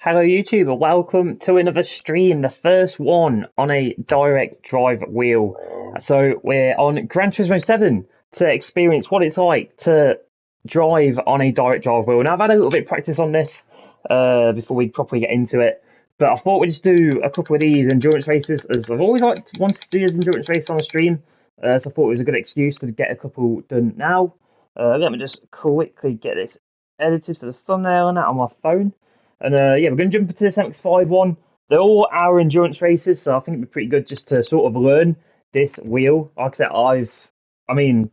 Hello YouTube, and welcome to another stream, the first one on a direct drive wheel. So we're on Gran Turismo 7 to experience what it's like to drive on a direct drive wheel. Now I've had a little bit of practice on this before we properly get into it, but I thought we'd just do a couple of these endurance races, as I've always wanted to do this endurance race on a stream, so I thought it was a good excuse to get a couple done now. Let me just quickly get this edited for the thumbnail and that on my phone. And yeah, we're going to jump into this MX-5 one. They're all hour endurance races, so I think it'd be pretty good just to sort of learn this wheel. Like I said, I'm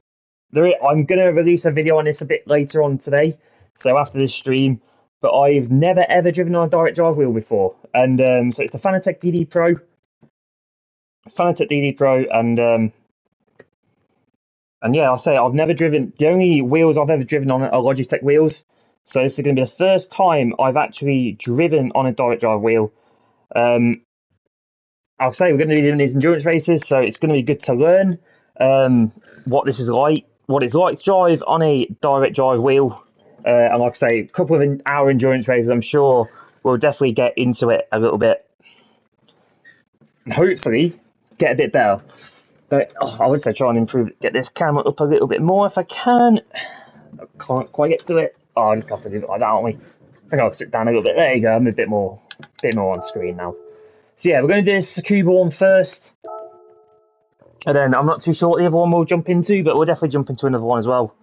going to release a video on this a bit later on today, so after this stream. But I've never ever driven on a direct drive wheel before, and so it's the Fanatec DD Pro, and yeah, I'll say I've never driven. The only wheels I've ever driven on are Logitech wheels. So this is going to be the first time I've actually driven on a direct drive wheel. I'll say we're going to be doing these endurance races, so it's going to be good to learn what this is like, what it's like to drive on a direct drive wheel. And like I say, a couple of hour endurance races, I'm sure we'll definitely get into it a little bit. And hopefully get a bit better. But I would say try and get this camera up a little bit more if I can. I can't quite get to it. Oh, I just have to do it like that, aren't we? I think I'll sit down a little bit. There you go. I'm a bit more on screen now. So yeah, we're going to do this Tsukuba one first, and then I'm not too sure what the other one we'll jump into, but we'll definitely jump into another one as well.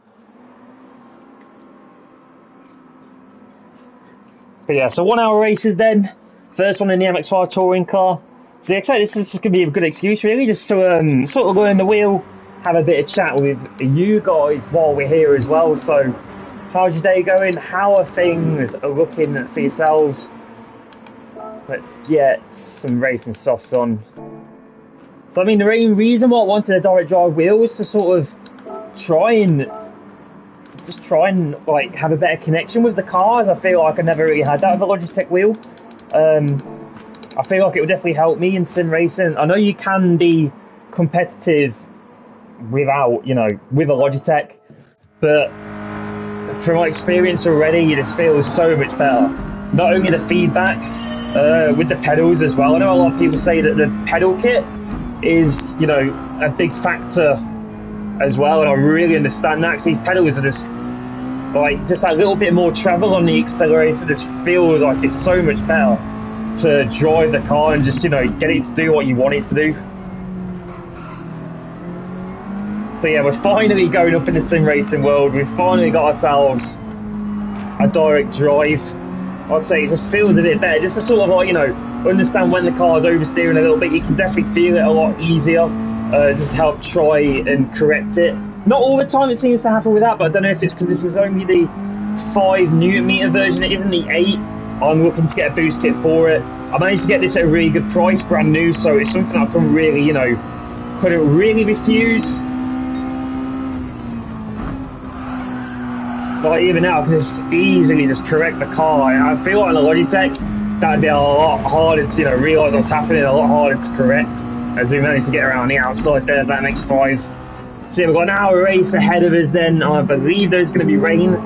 But yeah, so 1 hour races then. First one in the MX-5 touring car. So yeah, this is just going to be a good excuse really, just to sort of learn the wheel, have a bit of chat with you guys while we're here as well. So how's your day going? How are things looking for yourselves? Let's get some racing softs on. So I mean, the main reason why I wanted a direct drive wheel was to sort of try and like have a better connection with the cars. I feel like I never really had that with a Logitech wheel. I feel like it would definitely help me in sim racing. I know you can be competitive without, with a Logitech, but from my experience already, this feels so much better. Not only the feedback with the pedals as well. I know a lot of people say that the pedal kit is, a big factor as well, and I really understand that, because these pedals are just that little bit more travel on the accelerator. Just feels like it's so much better to drive the car and just, get it to do what you want it to do. So yeah, we're finally going up in the sim racing world. We've finally got ourselves a direct drive. I'd say it just feels a bit better, just to sort of understand when the car's oversteering a little bit. You can definitely feel it a lot easier. Just to help try and correct it. Not all the time it seems to happen with that, but I don't know if it's because this is only the 5 Newton meter version. It isn't the 8. I'm looking to get a boost kit for it. I managed to get this at a really good price, brand new, so it's something I can really, couldn't really refuse. Like even now, I can just easily just correct the car. I feel like on a Logitech, that'd be a lot harder to, realise what's happening, a lot harder to correct, as we managed to get around the outside there of that MX-5. So yeah, we've got an hour race ahead of us then. I believe there's going to be rain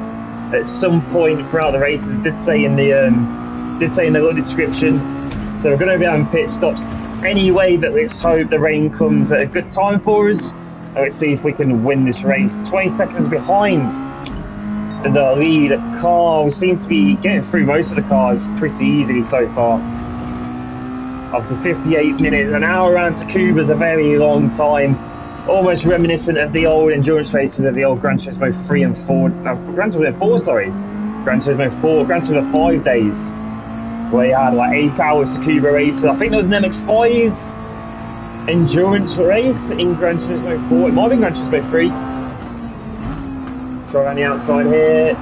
at some point throughout the race. It did say in the little description. So we're going to be having pit stops anyway, but let's hope the rain comes at a good time for us. And let's see if we can win this race. 20 seconds behind the lead car. We seem to be getting through most of the cars pretty easily so far. Obviously 58 minutes, an hour around Tsukuba is a very long time. Almost reminiscent of the old endurance races of the old Gran Turismo 3 and 4, Gran Turismo 4, sorry. Gran Turismo 4, Gran Turismo 5 days, where you had like 8 hours Tsukuba races. I think there was an MX-5 endurance race in Gran Turismo 4, it might have been Gran Turismo 3. Try around the outside here.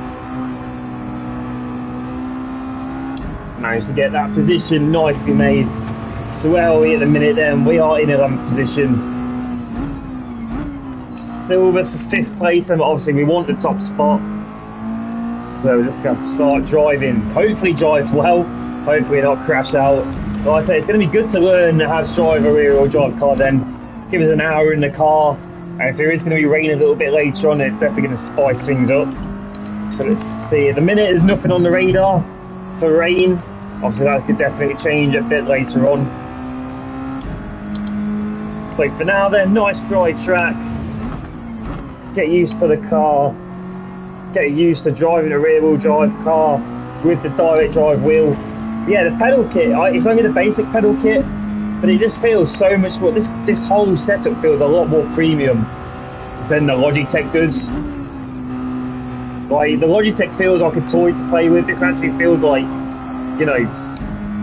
Managed to get that position nicely made. Swelly at the minute then, we are in 11th position. Silver for 5th place, and obviously we want the top spot. So we're just going to start driving. Hopefully drive well, hopefully not crash out. Like I say, it's going to be good to learn how to drive a rear-wheel drive car then. Give us an hour in the car, and if there is going to be rain a little bit later on, it's definitely going to spice things up. So let's see, at the minute there's nothing on the radar for rain. Obviously that could definitely change a bit later on. So for now then, nice dry track. Get used to the car. Get used to driving a rear wheel drive car with the direct drive wheel. Yeah, the pedal kit, it's only the basic pedal kit, but it just feels so much more, this whole setup feels a lot more premium than the Logitech does. Like, the Logitech feels like a toy to play with. This actually feels like, you know,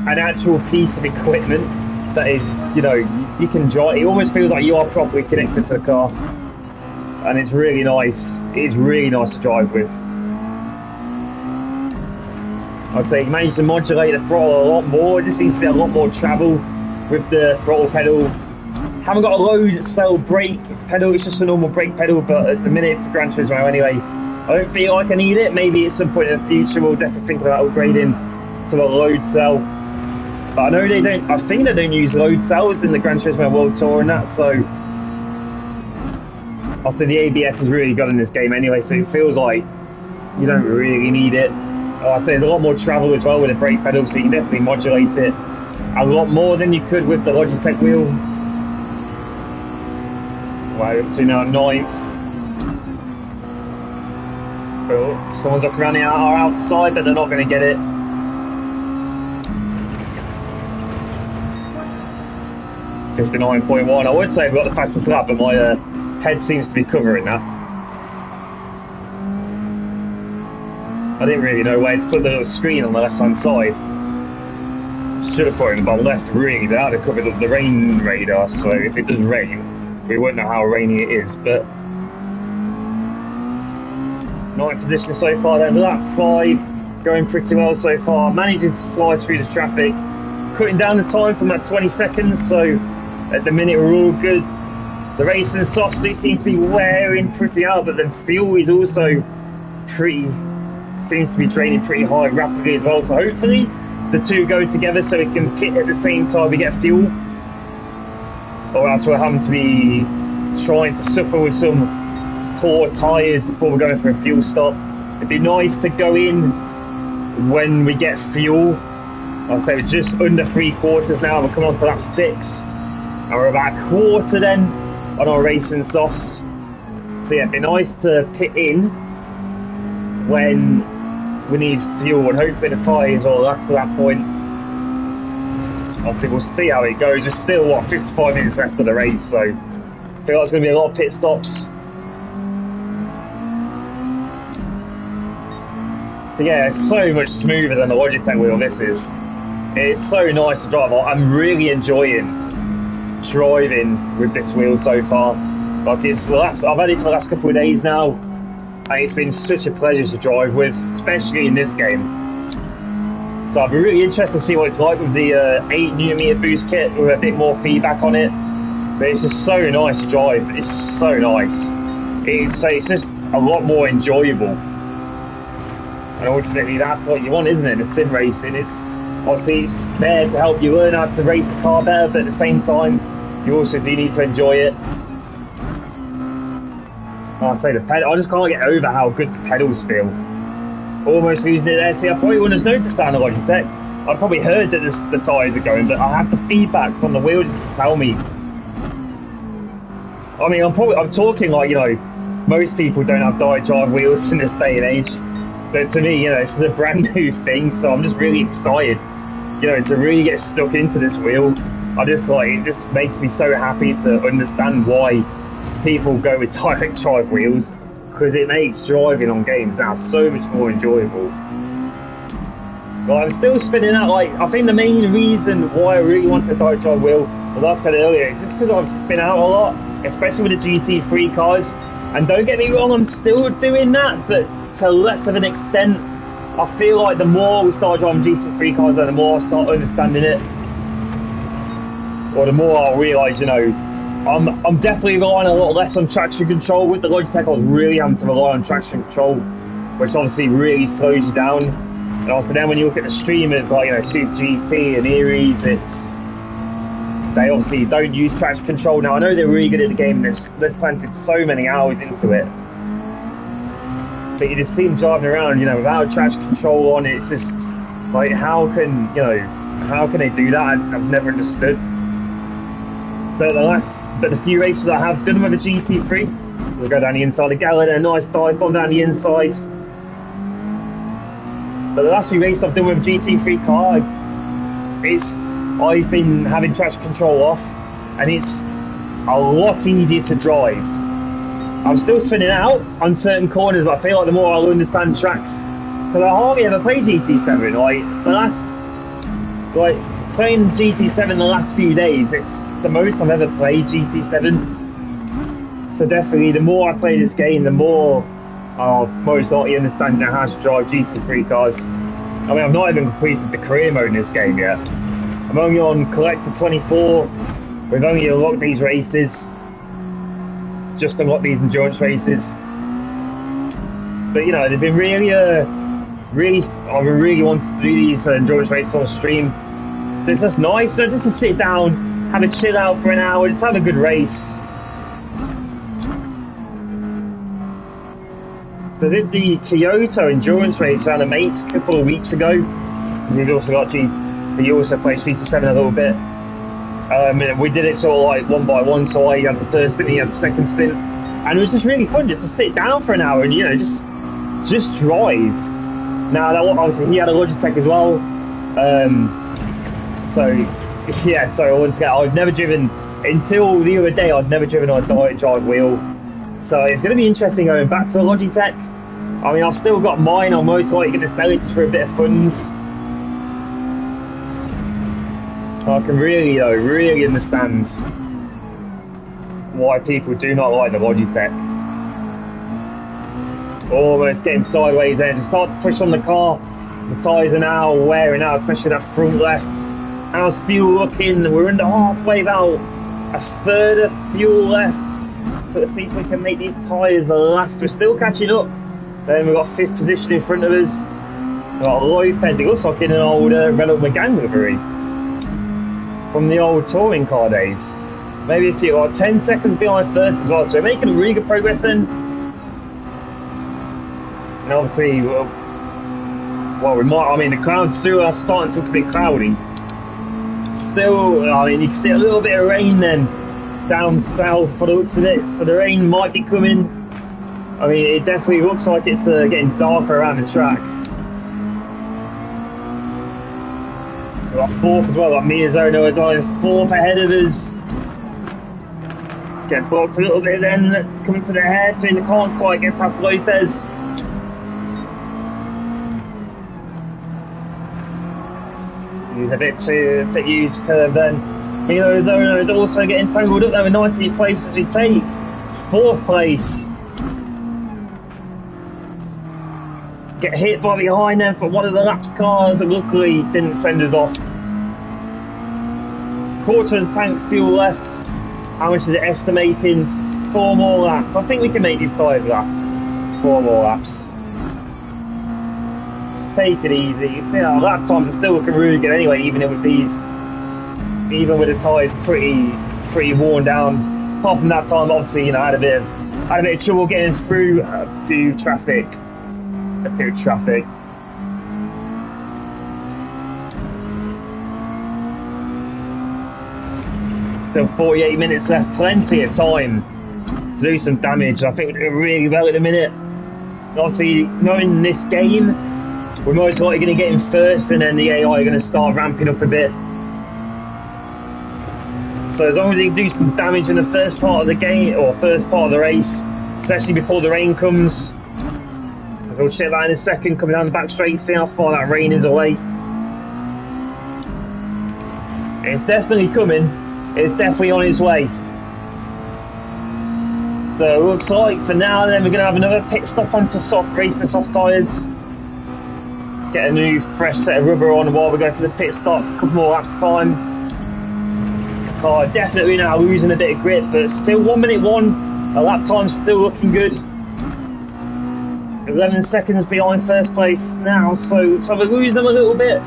an actual piece of equipment that is, you know, you can drive. It almost feels like you are properly connected to the car, and it's really nice. It is really nice to drive with. I'd say you managed to modulate the throttle a lot more. It just seems to be a lot more travel with the throttle pedal. Haven't got a load cell brake pedal, it's just a normal brake pedal, but at the minute it's Gran Turismo anyway. I don't feel like I need it. Maybe at some point in the future we'll definitely think about upgrading to a load cell. But I know they don't, I think they don't use load cells in the Gran Turismo World Tour and that, so also the ABS is really good in this game anyway, so it feels like you don't really need it. I say there's a lot more travel as well with the brake pedal, so you can definitely modulate it a lot more than you could with the Logitech wheel. Wow, up to now 9th. Oh, someone's looking around our outside, but they're not going to get it. .59.1. I would say we've got the fastest lap, but my head seems to be covering that. I didn't really know where to put the little screen on the left hand side. Should have put it in the bottom left, really. That would have covered up the rain radar, so if it does rain, we wouldn't know how rainy it is. But 9th position so far then, lap 5, going pretty well so far. Managing to slice through the traffic, cutting down the time from that 20 seconds, so at the minute we're all good. The racing softs do seem to be wearing pretty out, but then fuel is also seems to be draining pretty high rapidly as well, so hopefully the two go together so we can pit at the same time we get fuel, or else we're having to be trying to suffer with some poor tyres before we're going for a fuel stop. It'd be nice to go in when we get fuel. I'll say we're just under 3/4 now, we're coming on to lap 6 and we're about a quarter then on our racing softs, so yeah, it'd be nice to pit in when we need fuel, and hopefully the tyres will last to that point. Obviously we'll see how it goes. There's still, what, 55 minutes left of the race, so I feel like there's going to be a lot of pit stops. But yeah, it's so much smoother than the Logitech wheel, this is. It's so nice to drive. I'm really enjoying driving with this wheel so far. Like, it's the last, I've had it for the last couple of days now, and it's been such a pleasure to drive with, especially in this game. So I'd be really interested to see what it's like with the 8mm boost kit with a bit more feedback on it. But it's just so nice to drive. It's so nice. It's just a lot more enjoyable. And ultimately that's what you want, isn't it? The sim racing. It's obviously it's there to help you learn how to race a car better, but at the same time you also do need to enjoy it. I say the pedal, I just can't get over how good the pedals feel. Almost losing it there. See, I probably wouldn't have noticed that on the Logitech. I probably heard that the tyres are going, but I have the feedback from the wheel just to tell me. I mean, I'm talking like, you know, most people don't have direct drive wheels in this day and age. But to me, you know, it's a brand new thing, so I'm just really excited, you know, to really get stuck into this wheel. I just like, it just makes me so happy to understand why people go with direct drive wheels, because it makes driving on games now so much more enjoyable. But I'm still spinning out, like, I think the main reason why I really wanted a direct drive wheel, as I said earlier, is just because I've spin out a lot, especially with the GT3 cars. And don't get me wrong, I'm still doing that, but to less of an extent. I feel like the more we start driving GT3 cars, the more I start understanding it, or the more I'll realise, you know, I'm definitely relying a lot less on traction control. With the Logitech, I was really having to rely on traction control, which obviously really slows you down. And also then when you look at the streamers like, you know, Super GT and Aries, they obviously don't use traction control. Now I know they're really good at the game, and they've planted so many hours into it, but you just see them driving around, you know, without traction control on. It's just, Like, how can, you know, how can they do that? I've never understood. But the few races I have done with a GT3, we'll go down the inside of Gallon, a nice dive bomb down the inside. But the last few races I've done with a GT3 car, I've been having traction control off, and it's a lot easier to drive. I'm still spinning out on certain corners. I feel like the more I'll understand tracks, because I hardly ever play GT7. Like playing GT7 the last few days, it's the most I've ever played GT7. So definitely, the more I play this game, the more I'll most likely understand now how to drive GT3 cars. I mean, I've not even completed the career mode in this game yet. I'm only on Collector 24. We've only unlocked these races. Just unlocked these endurance races. But you know, they've been really, I really wanted to do these endurance races on stream. So it's just nice, just to sit down, have a chill out for an hour, just have a good race. So I did the Kyoto endurance race around a mate a couple of weeks ago, because he's also got he also plays GT7 a little bit. We did it sort of like one by one, so I had the first stint, he had the second stint, and it was just really fun just to sit down for an hour and, you know, just drive. Now, obviously he had a Logitech as well, so yeah, so I've never driven, until the other day, I'd never driven on a direct drive wheel, so it's going to be interesting going back to the Logitech. I mean, I've still got mine, I'm most likely going to sell it just for a bit of funds. I can really understand why people do not like the Logitech. Almost getting sideways there, just start to push on the car. The tyres are now wearing out, especially that front left. How's fuel looking? We're under halfway about a third of fuel left. So let's see if we can make these tyres last. We're still catching up. Then we've got 5th position in front of us. We've got Lopez, it looks like in an old Renault Megane livery from the old touring car days. Maybe a few, like 10 seconds behind first as well, so we're making really good progress then. And obviously, the clouds still are starting to look a bit cloudy. Still, I mean, you can see a little bit of rain then down south for the looks of it, so the rain might be coming. I mean, it definitely looks like it's getting darker around the track. We've got 4th as well, got Miyazono as well, 4th ahead of us. Get blocked a little bit then, coming to the hairpin, can't quite get past Lopez. He's a bit used curve then. Miyazono is also getting tangled up there with 19th place as we take 4th place. Get hit by behind them for one of the laps cars that luckily didn't send us off. Quarter of the tank fuel left. How much is it estimating? 4 more laps. I think we can make these tyres last 4 more laps. Just take it easy. You see our lap times are still looking really good anyway, even with the tyres pretty worn down. Apart from that time, obviously, you know, I had a bit of trouble getting through a bit of traffic. Still 48 minutes left, plenty of time to do some damage. I think we're doing really well at the minute. Obviously, knowing this game, we're most likely going to get in first, and then the AI are going to start ramping up a bit. So as long as you can do some damage in the first part of the game, or first part of the race, especially before the rain comes. We'll check that in a second, coming down the back straight, see how far that rain is away. It's definitely coming. It's definitely on its way. So it looks like for now then we're going to have another pit stop onto race the soft tyres. Get a new fresh set of rubber on while we go for the pit stop, a couple more laps time. Car definitely now losing a bit of grip, but still 1 minute 1. A lap time still looking good. 11 seconds behind first place now, so we lose them a little bit.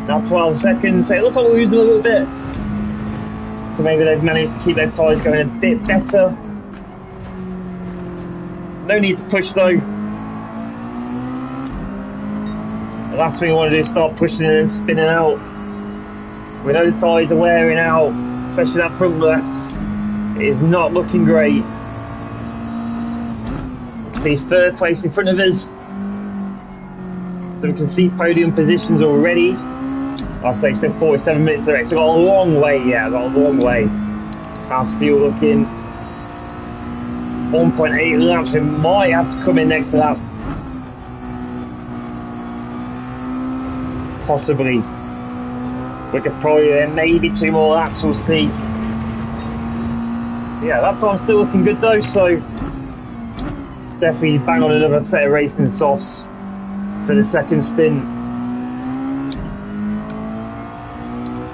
Now 12 seconds, so it looks like we lose them a little bit. So maybe they've managed to keep their tyres going a bit better. No need to push though. The last thing we want to do is start pushing and spinning out. We know the tyres are wearing out, especially that front left. It is not looking great. See third place in front of us. So we can see podium positions already. I'll say 47 minutes direct. So we've got a long way, yeah, got a long way. How's fuel looking? 1.8 laps. We might have to come in next lap. Possibly. We could probably maybe 2 more laps, we'll see. Yeah, that time's still looking good though, so definitely bang on another set of racing softs for the second stint.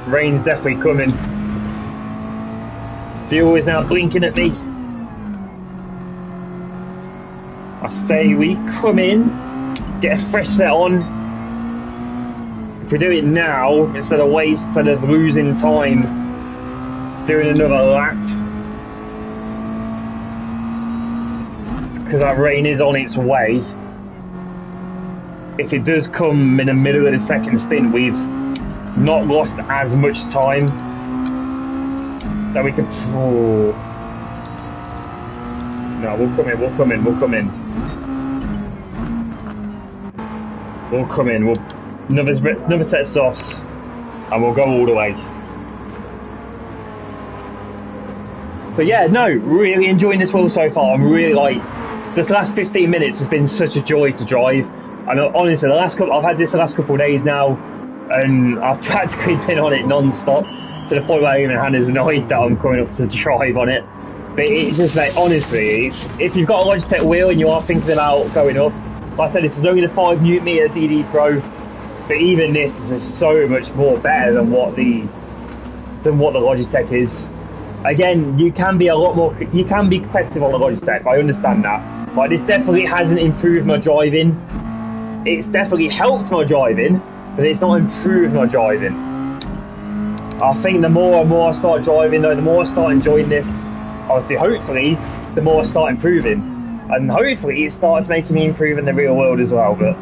Rain's definitely coming. Fuel is now blinking at me. I say we come in, get a fresh set on. If we do it now, instead of losing time doing another lap, because that rain is on its way. If it does come in the middle of the second stint, we've not lost as much time that we could. Oh. No, we'll come in. We'll come in. We'll another set of softs, and we'll go all the way. But yeah, no, really enjoying this one so far. I'm really this last 15 minutes has been such a joy to drive. And honestly, I've had this the last couple of days now, and I've practically been on it non-stop to the point where even Hannah's annoyed that I'm coming up to drive on it. But it's just like, honestly, if you've got a Logitech wheel and you are thinking about going up, like I said, this is only the 5 Nm DD Pro, but even this is just so much more better than what the Logitech is. Again, you can be competitive on the Logitech, I understand that, but this definitely hasn't improved my driving. It's definitely helped my driving, but it's not improved my driving. I think the more and more I start driving though, the more I start enjoying this, obviously hopefully the more I start improving, and hopefully it starts making me improve in the real world as well. But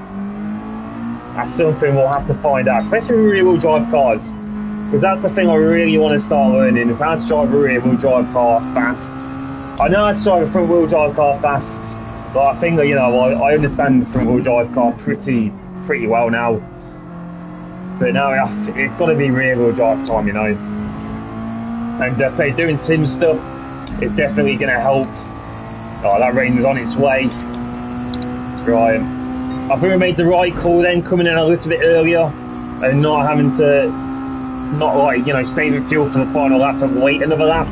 that's something we'll have to find out, especially with rear wheel drive cars, because that's the thing I really want to start learning, is how to drive a rear wheel drive car fast. I know how to drive a front wheel drive car fast, but I think that, you know, I understand the front wheel drive car pretty well now. But now it's got to be rear wheel drive time, you know. And say doing sim stuff is definitely going to help. Oh, that rain is on its way. Right. I think we made the right call then, coming in a little bit earlier and not having to, saving fuel for the final lap and wait another lap.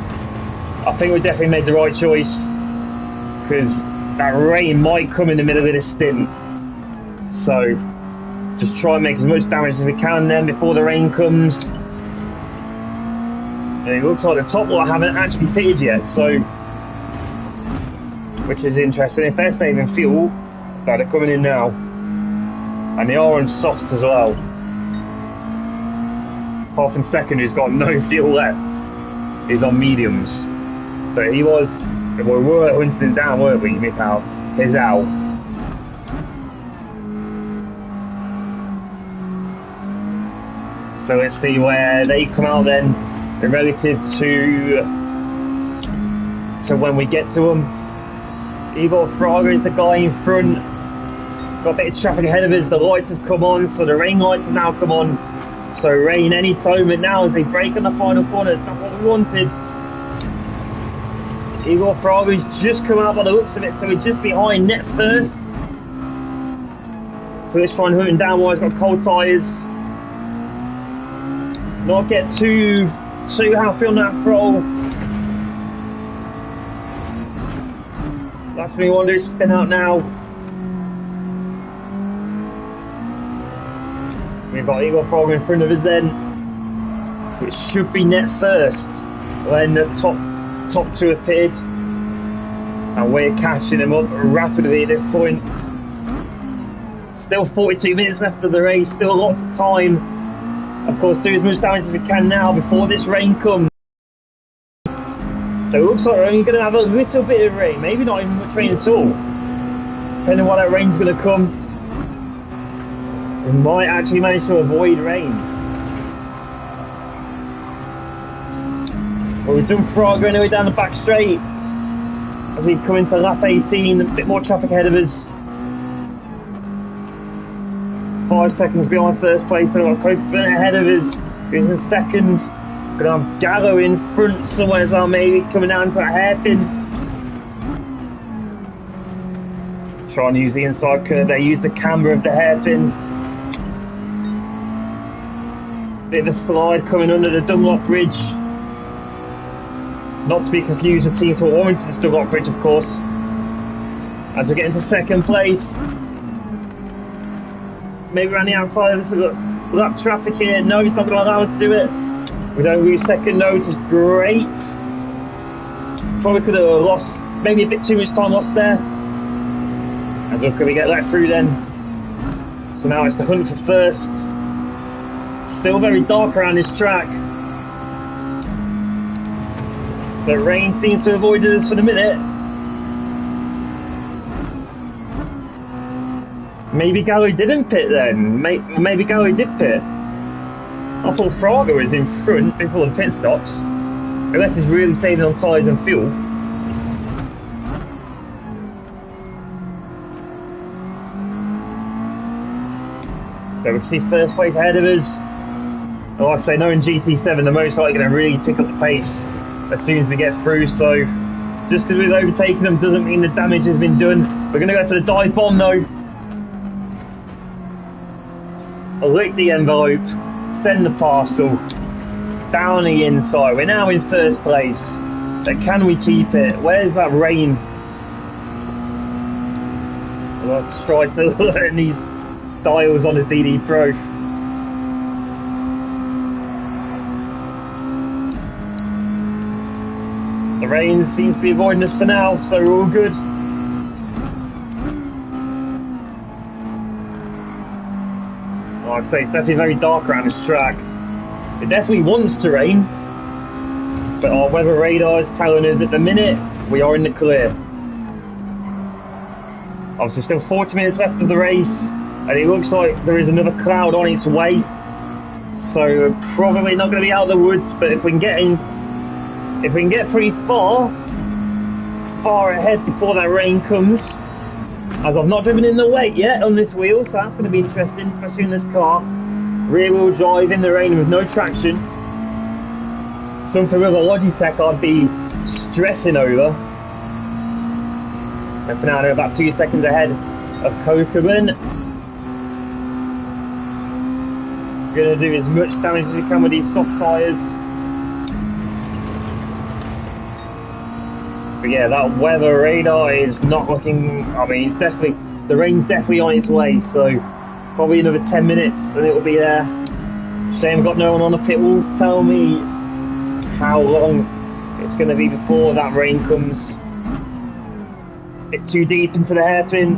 I think we definitely made the right choice, because that rain might come in the middle of this stint. So just try and make as much damage as we can then before the rain comes. And it looks like the top lot haven't actually pitted yet, so, which is interesting. If they're saving fuel, they're coming in now, and they are on softs as well. Apart from second, who's got no fuel left, is on mediums. But we were hunting him down, weren't we, Mikhail? He's out. So let's see where they come out then, relative to when we get to them. Igor Fraga is the guy in front. Got a bit of traffic ahead of us. The lights have come on, so the rain lights have now come on. So rain any time, but now as they break on the final corner, it's not what we wanted. Igor Fraga's just coming up by the looks of it, so we're just behind net first. So let's try and hunt him down while he's got cold tyres. Not get too happy on that throttle. Last thing we want to do is spin out now. We've got Igor Fraga in front of us then, which should be net first when the top two have pitted, and we're catching them up rapidly at this point. Still 42 minutes left of the race, still lots of time. Of course, do as much damage as we can now before this rain comes. So it looks like we're only going to have a little bit of rain, maybe not even much rain at all, depending on when that rain's going to come. We might actually manage to avoid rain. Well, we've done Fraga anyway down the back straight. As we come into lap 18, a bit more traffic ahead of us. 5 seconds behind first place, and we've got Copeland ahead of us, who's in second. Gonna have Gallo in front somewhere as well, maybe coming down to that hairpin. Try and use the inside curve there, use the camber of the hairpin. Bit of a slide coming under the Dunlop Bridge. Not to be confused with Team Sport Warrington's Dunlop Bridge, of course. As we get into second place. Maybe around the outside of this, we've got traffic here. No, it's not going to allow us to do it. We don't lose second, no, which is great. Probably could have lost, maybe a bit too much time lost there. And look, can we get let through then? So now it's the hunt for first. Still very dark around this track. But rain seems to have avoided us for the minute. Maybe Gallo didn't pit then. Maybe Gallo did pit. I thought Fraga was in front before the pit stops. Unless he's really saving on tyres and fuel. So we can see first place ahead of us. And like I say, knowing GT7, they're most likely going to really pick up the pace as soon as we get through. So just because we've overtaken them doesn't mean the damage has been done. We're going to go for the dive bomb though. Lick the envelope, send the parcel down the inside. We're now in first place. But can we keep it? Where's that rain? Let's try to learn these dials on the DD Pro. The rain seems to be avoiding us for now, so we're all good. Like I say, it's definitely very dark around this track. It definitely wants to rain, but our weather radar is telling us at the minute we are in the clear. Obviously still 40 minutes left of the race, and it looks like there is another cloud on its way. So we're probably not going to be out of the woods, but if we can get pretty far ahead before that rain comes, as I've not driven in the wet yet on this wheel, so that's going to be interesting, especially in this car. Rear wheel drive in the rain with no traction. Something with a Logitech I'd be stressing over. And for now they're about 2 seconds ahead of Kokerman. Going to do as much damage as we can with these soft tyres. But yeah, that weather radar is not looking, I mean, it's definitely, the rain's definitely on its way, so probably another 10 minutes and it'll be there. Shame I've got no one on the pit wall to tell me how long it's going to be before that rain comes. A bit too deep into the hairpin.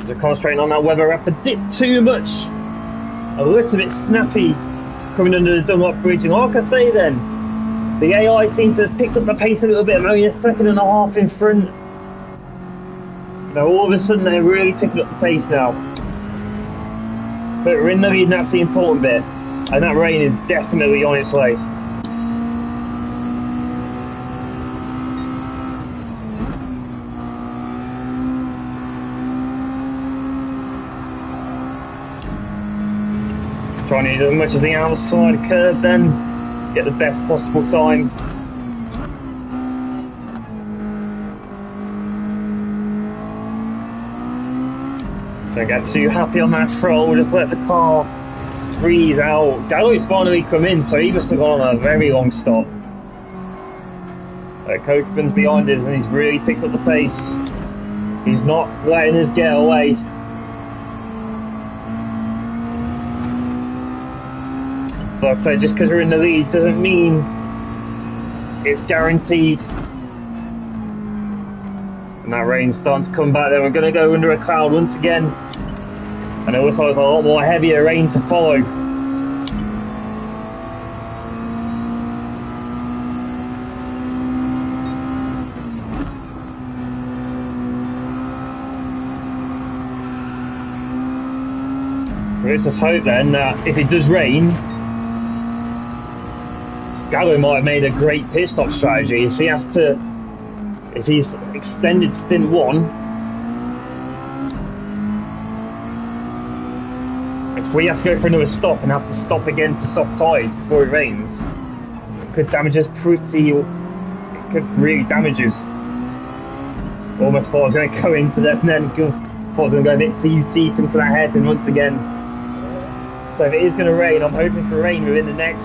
So concentrating on that weather wrap a bit too much. A little bit snappy coming under the Dunlop Bridge, and like I say then, the AI seems to have picked up the pace a little bit. I'm only a second and a half in front. Now all of a sudden they're really picking up the pace now. But we're in the lead and that's the important bit. And that rain is definitely on its way. Trying to use as much as the outside curve then, get the best possible time. Don't get too happy on that throttle, just let the car freeze out. Gallo's finally come in, so he must have gone on a very long stop. Kokerman's behind us and he's really picked up the pace. He's not letting us get away. So like I say, just because we're in the lead doesn't mean it's guaranteed. And that rain's starting to come back there. We're going to go under a cloud once again. And it looks like there's a lot more heavier rain to follow. Let's just hope then that if it does rain, Gallo might have made a great pit stop strategy. If he has to, if he's extended stint 1, if we have to go for another stop and have to stop again for soft tyres before it rains, it could damage us pretty, it could really damage us. Almost thought I was going to go into that and then thought I was going to go a bit too deep into that hairpin once again. So if it is going to rain, I'm hoping for rain within the next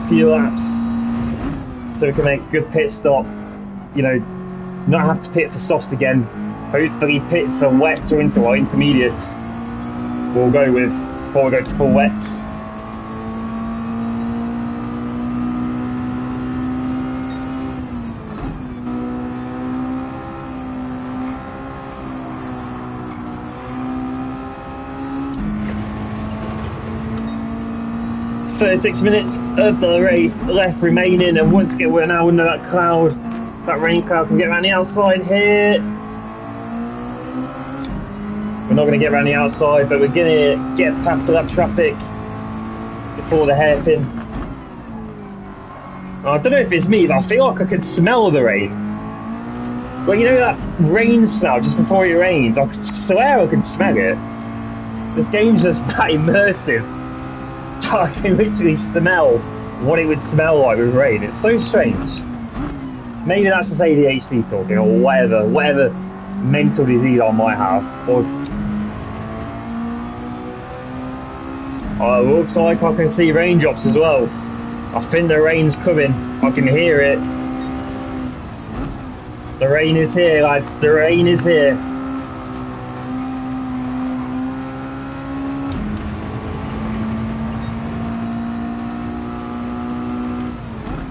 few laps, so we can make a good pit stop. You know, not have to pit for softs again. Hopefully pit for wets or into our intermediates. We'll go with before we go to full wets. Six minutes of the race left remaining, and once again we're now under that cloud, that rain cloud. Can get around the outside here. We're not going to get around the outside, but we're going to get past all that traffic before the hairpin. I don't know if it's me, but I feel like I can smell the rain. But you know that rain smell just before it rains? I swear I can smell it. This game's just that immersive. I can literally smell what it would smell like with rain. It's so strange. Maybe that's just ADHD talking, or whatever mental disease I might have. Or oh, it looks like I can see raindrops as well. I think the rain's coming. I can hear it. The rain is here, lads. The rain is here.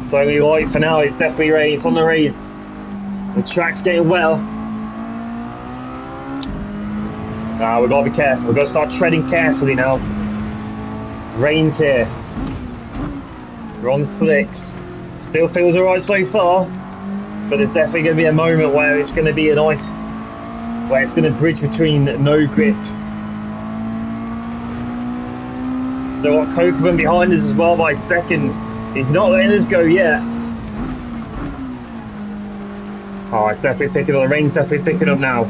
It's only light for now. It's definitely rain. It's on the rain. The track's getting wetter. We've got to be careful. We've got to start treading carefully now. Rain's here. We're on slicks. Still feels alright so far, but there's definitely going to be a moment where it's going to be a nice, where it's going to bridge between no grip. Still got Kokoman behind us as well by second. He's not letting us go yet. Oh, it's definitely picking up. The rain's definitely picking up now.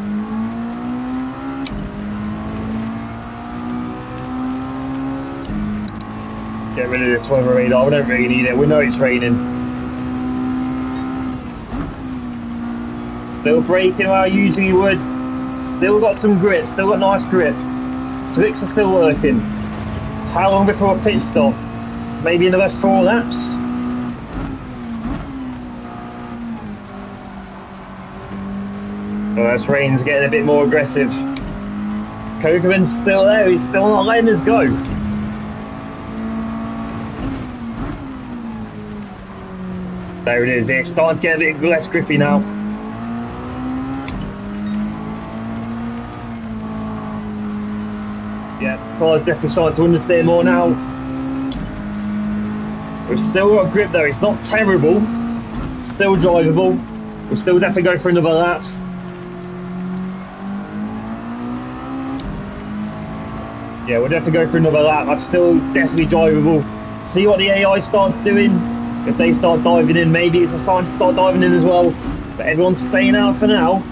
Get rid of this weather radar. We don't really need it. We know it's raining. Still braking where I usually would. Still got some grip. Still got nice grip. Slicks are still working. How long before a pit stop? Maybe another 4 laps. Oh, this rain's getting a bit more aggressive. Kokoman's still there. He's still not letting us go. There it is. It's starting to get a bit less grippy now. Yeah, car's definitely starting to understeer more now. We've still got grip though. It's not terrible. Still drivable. We'll still definitely go for another lap. Yeah, we'll definitely go for another lap. I'm still definitely drivable. See what the AI starts doing. If they start diving in, maybe it's a sign to start diving in as well. But everyone's staying out for now.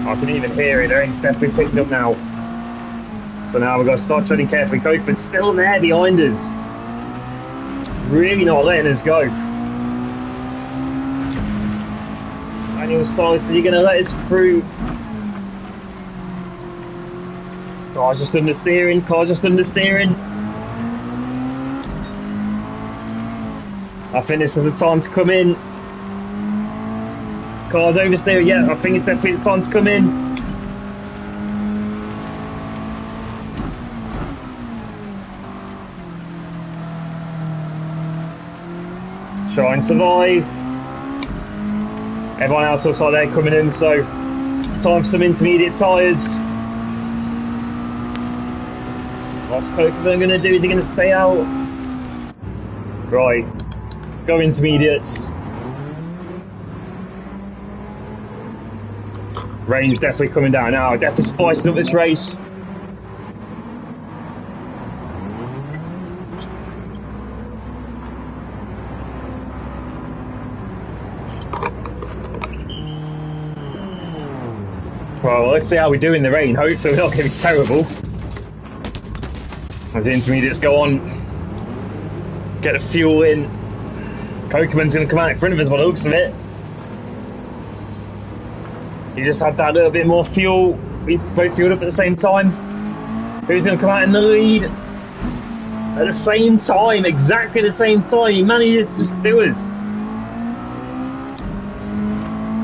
I can even hear it. The rain's definitely picking up now. So now we've got to start treading carefully. Kokoman's still there behind us. Really not letting us go. Daniel Silas, are you going to let us through? Car's just understeering. Car's just understeering. I think this is the time to come in. Car's oversteering. Yeah, I think it's definitely the time to come in. Try and survive. Everyone else looks like they're coming in, so it's time for some intermediate tyres. What's Kokoman going to do? Is he going to stay out? Right. Let's Go intermediates. Rain's definitely coming down now. Definitely spicing up this race. Well, let's see how we do in the rain. Hopefully we're not going to be terrible. As the intermediates go on, get the fuel in. Kokeman's going to come out in front of us by the looks of it. He just had that little bit more fuel. We both fueled up at the same time. Who's going to come out in the lead? At the same time, exactly the same time. He manages to just do us.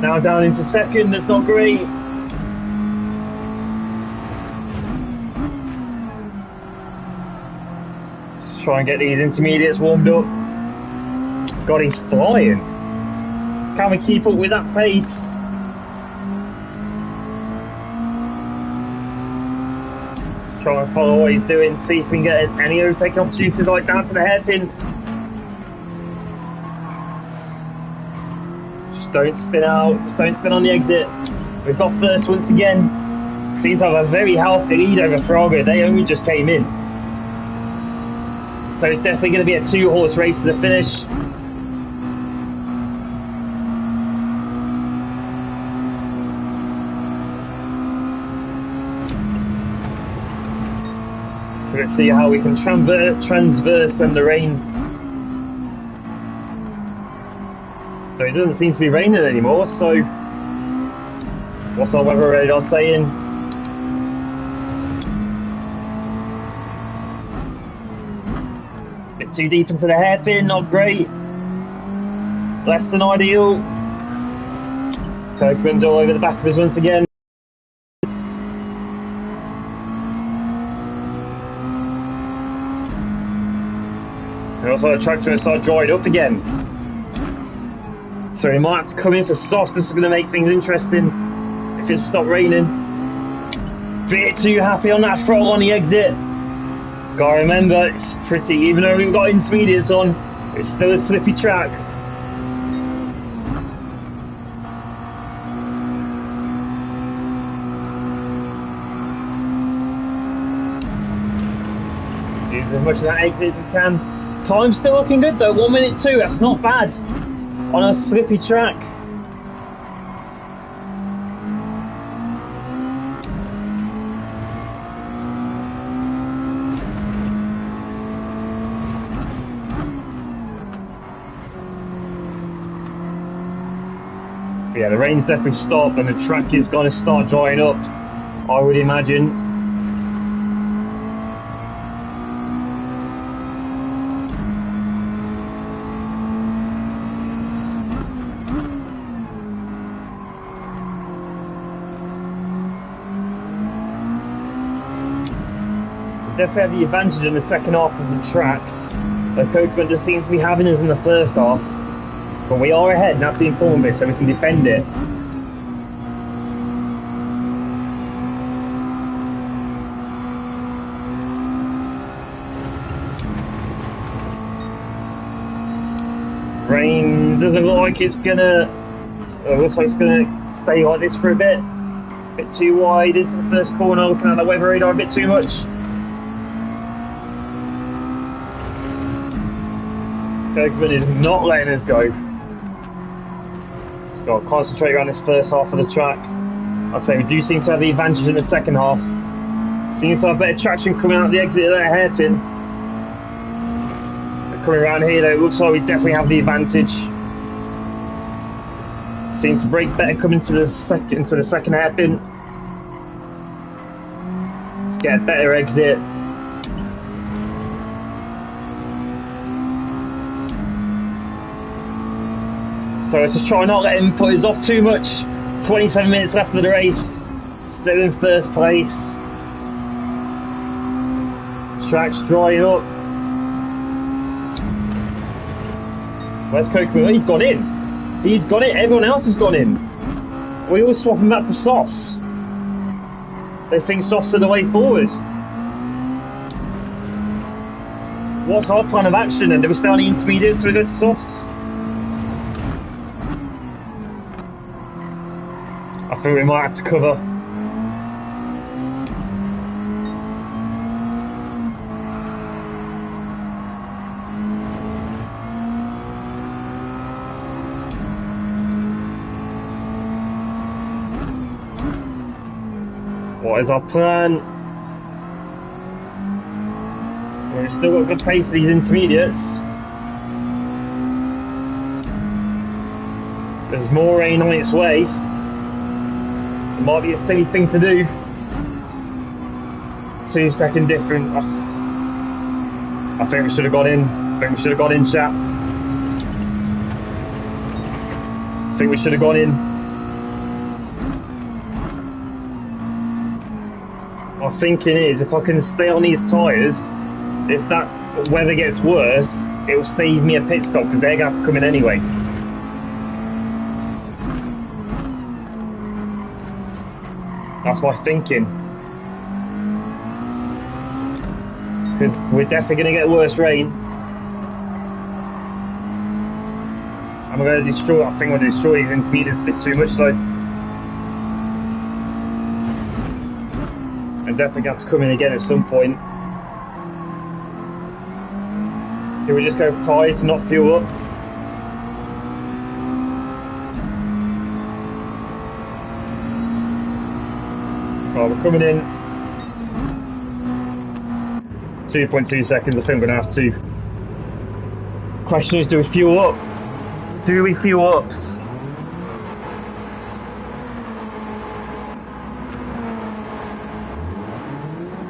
Now down into second, that's not great. Try and get these intermediates warmed up. God, he's flying. Can we keep up with that pace? Try and follow what he's doing, see if we can get any overtaking opportunities like down to the hairpin. Just don't spin out, just don't spin on the exit. We've got first once again. Seems to have a very healthy lead over Fraga. They only just came in. So it's definitely going to be a 2-horse race to the finish. So let's see how we can transverse then the rain. So it doesn't seem to be raining anymore, so what's our weather radar saying? Bit too deep into the hairpin, not great. Less than ideal. Kokeman's all over the back of us once again. And also the track's going to start drying up again. So he might have to come in for softs. This is going to make things interesting if it stopped raining. Bit too happy on that throttle on the exit. Gotta remember, it's pretty, even though we've got intermediates on, it's still a slippy track. Use as much of that exit as we can. Time's still looking good though, 1 minute 2, that's not bad on a slippy track. Yeah, the rain's definitely stopped and the track is going to start drying up, I would imagine. Definitely have the advantage in the second half of the track. The Kokeman just seems to be having us in the first half. But we are ahead, and that's the important bit, so we can defend it. Rain doesn't look like it's gonna... It looks like it's gonna stay like this for a bit. A bit too wide into the first corner, looking at the weather radar a bit too much. Kokeman is not letting us go. Just got to concentrate around this first half of the track. I'd say we do seem to have the advantage in the second half. Seems to have better traction coming out of the exit of that hairpin. But coming around here though, it looks like we definitely have the advantage. Seems to brake better coming to the second hairpin. Let's get a better exit. So let's just try not let him put us off too much. 27 minutes left of the race. Still in first place. Track's drying up. Where's Kokeman? He's gone in. He's got it. Everyone else has gone in. We all swap him back to softs. They think softs are the way forward. What's our plan of action? And do we stay on the intermediates? Do we go to softs? think we might have to cover. What is our plan? We've still got good pace of these intermediates. There's more rain on its way. It might be a silly thing to do. 2 second difference. I think we should have got in. I think we should have got in, chap. I think we should have gone in. My thinking is, if I can stay on these tyres, if that weather gets worse, it will save me a pit stop because they're going to have to come in anyway. That's my thinking. Because we're definitely going to get worse rain. I'm going to destroy, I think I'm going to destroy these intermediates a bit too much though. I'm definitely going to have to come in again at some point. Do we just go for tyres and not fuel up? Right, we're coming in. 2.2 seconds, I think we're going to have to. Question is, do we fuel up? Do we fuel up?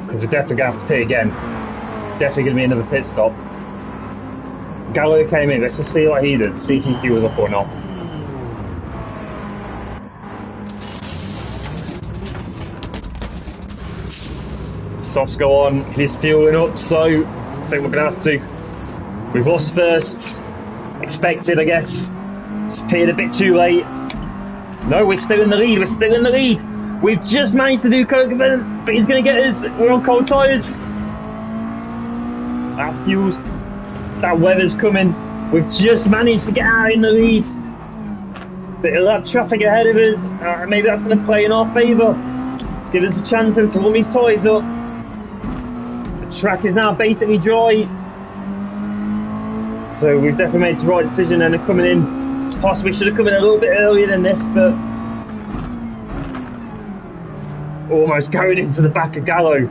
Because we're definitely going to have to pit again. Definitely going to be another pit stop. Gallo came in, let's just see what he does, see if he fuels up or not. Softs go on, he's fueling up, so I think we're going to have to. We've lost first, expected I guess. Just pitted a bit too late. No, we're still in the lead, we're still in the lead. We've just managed to do coke event, but he's going to get us, we're on cold tyres. That fuels. That weather's coming. We've just managed to get out in the lead. But it'll have traffic ahead of us. Maybe that's going to play in our favour. Let's give us a chance then to warm these tyres up. The track is now basically dry. So we've definitely made the right decision and are coming in. Possibly should have come in a little bit earlier than this, but almost going into the back of Gallo.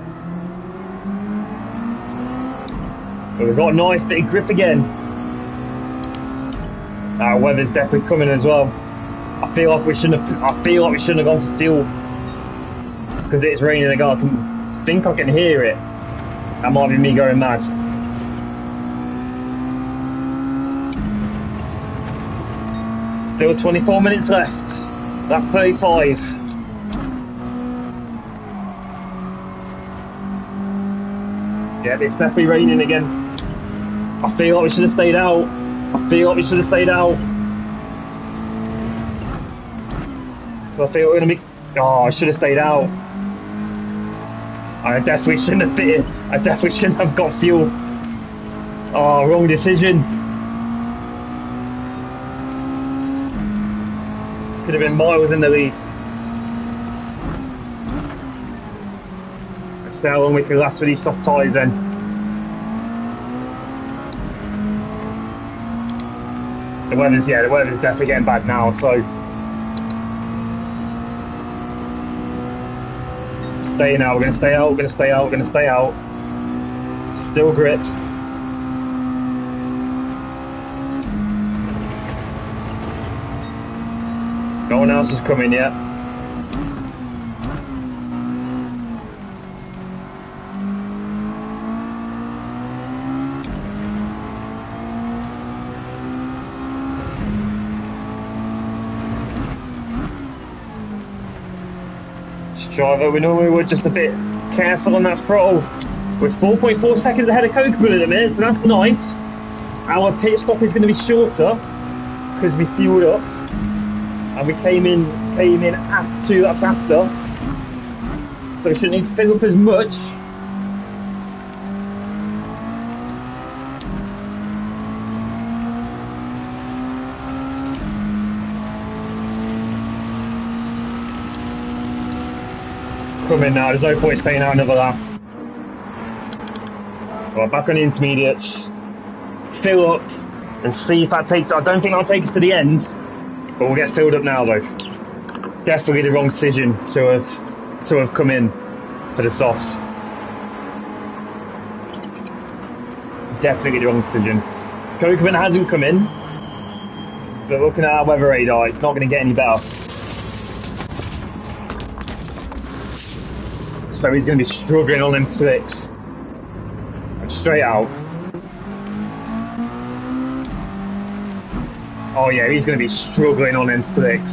But we've got a nice bit of grip again. Weather's definitely coming as well. I feel like we shouldn't have gone for fuel because it's raining again. I think I can hear it. That might be me going mad. Still 24 minutes left. That's 35. Yeah, it's definitely raining again. I feel like we should have stayed out. I feel like we should have stayed out. I feel we're gonna be. Oh, I should have stayed out. I definitely shouldn't have bit. I definitely shouldn't have got fuel. Oh, wrong decision. Could have been miles in the lead. Let's see how long we can last with these soft tyres then. The weather's definitely getting bad now, so staying out, we're gonna stay out, we're gonna stay out, we're gonna stay out. Still grip. No one else is coming yet. Driver, we normally were just a bit careful on that throttle. We're 4.4 seconds ahead of Kokobu at the minute, so that's nice. Our pit stop is going to be shorter because we fueled up and we came in after 2 laps after, so we shouldn't need to fill up as much. Come in now, there's no point staying out another lap. Right, back on the intermediates. Fill up and see if that takes... I don't think that'll take us to the end, but we'll get filled up now though. Definitely the wrong decision to have come in for the softs. Definitely the wrong decision. Kokeman hasn't come in, but looking at our weather radar, it's not going to get any better. So he's going to be struggling on them slicks. And straight out. Oh yeah, he's going to be struggling on them slicks.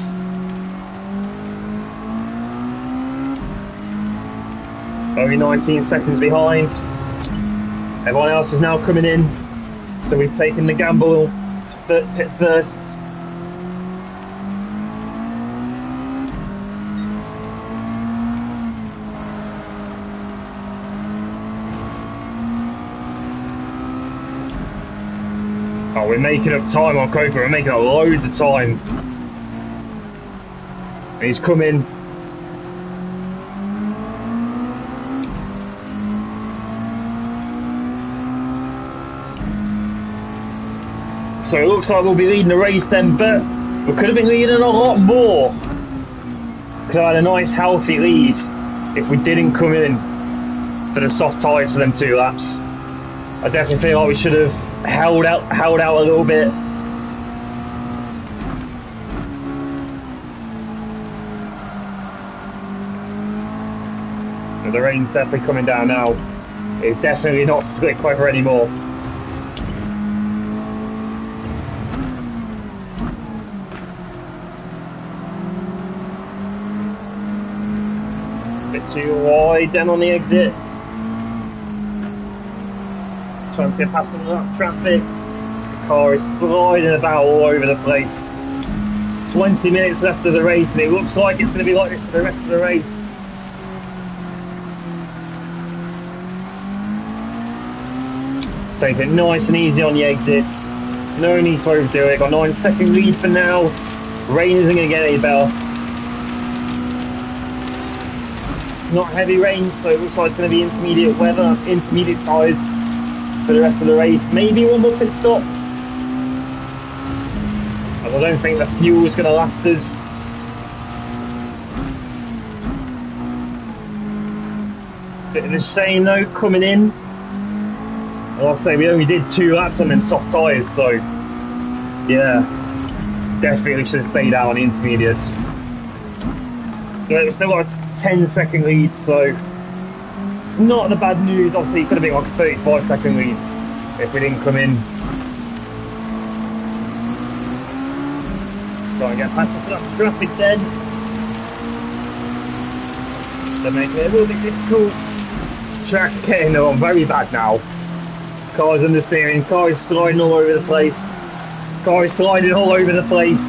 Only 19 seconds behind. Everyone else is now coming in. So we've taken the gamble to pit first. Oh, we're making up time on Coker, we're making up loads of time. And he's coming. So it looks like we'll be leading the race then, but we could have been leading a lot more. Could have had a nice healthy lead if we didn't come in for the soft tyres for them 2 laps. I definitely feel like we should have held out a little bit. And the rain's definitely coming down now. It's definitely not slick weather anymore. Bit too wide then on the exit. Trying to get past some of that traffic. The car is sliding about all over the place. 20 minutes left of the race and it looks like it's going to be like this for the rest of the race. Just take it nice and easy on the exits. No need to overdo it. Got 9-second lead for now. Rain isn't going to get any better. Not heavy rain, so it looks like it's going to be intermediate weather, intermediate tyres for the rest of the race. Maybe one more pit stop. As I don't think the fuel is going to last us. Bit of a shame though, coming in. And like I say, we only did 2 laps on them soft tyres, so yeah, definitely should have stayed out on the intermediates. But we've still got a 10-second lead, so it's not the bad news. Obviously it could have been like a 35-second lead if we didn't come in. Try and get past this traffic then. They're making it a little bit difficult. Track's getting on very bad now. Car's understeering, car is sliding all over the place. Car is sliding all over the place.